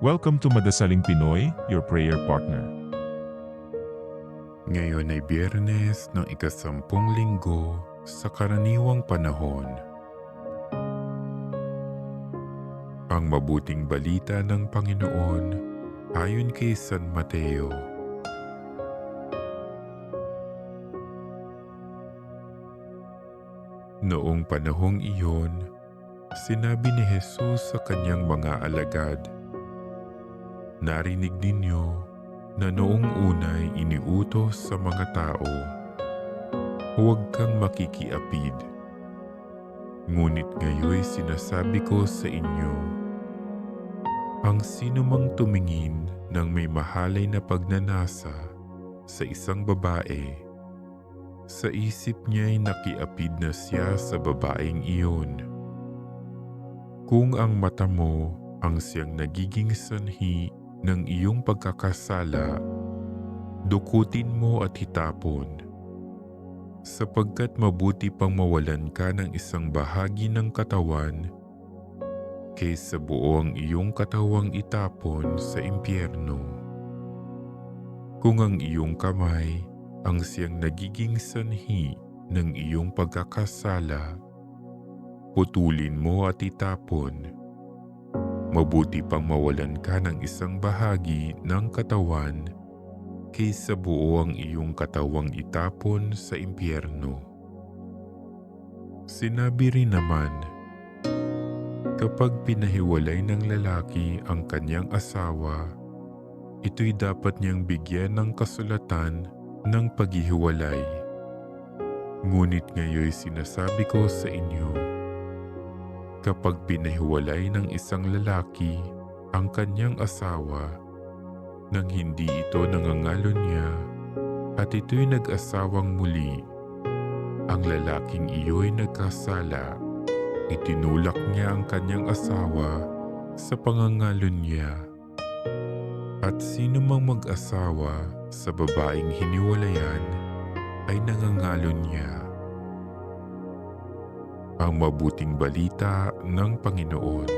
Welcome to Madasaling Pinoy, your prayer partner. Ngayon ay Biyernes ng ika-10 linggo sa karaniwang panahon. Ang mabuting balita ng Panginoon ayon kay San Mateo. Noong panahong iyon, sinabi ni Jesus sa kanyang mga alagad, "Narinig ninyo na noong unay iniutos sa mga tao, huwag kang makikiapid. Ngunit ngayoy sinasabi ko sa inyo, ang sinumang tumingin ng may mahalay na pagnanasa sa isang babae, sa isip niya'y nakiapid na siya sa babaeng iyon. Kung ang mata mo ang siyang nagiging sanhi ng iyong pagkakasala, dukutin mo at hitapon, sapagkat mabuti pang mawalan ka ng isang bahagi ng katawan kaysa buo ang iyong katawang itapon sa impyerno. Kung ang iyong kamay ang siyang nagiging sanhi ng iyong pagkakasala, putulin mo at itapon. Mabuti pang mawalan ka ng isang bahagi ng katawan kaysa buo ang iyong katawang itapon sa impyerno. Sinabi rin naman, kapag pinahiwalay ng lalaki ang kanyang asawa, ito'y dapat niyang bigyan ng kasulatan ng paghihiwalay. Ngunit ngayoy sinasabi ko sa inyo, kapag pinahiwalay ng isang lalaki ang kanyang asawa nang hindi ito nangangalon niya at ito'y nag-asawang muli, ang lalaking iyo'y nagkasala, itinulak niya ang kanyang asawa sa pangangalon niya. At sino mang mag-asawa sa babaeng hiniwalayan ay nangangalon niya. Ang mabuting balita ng Panginoon.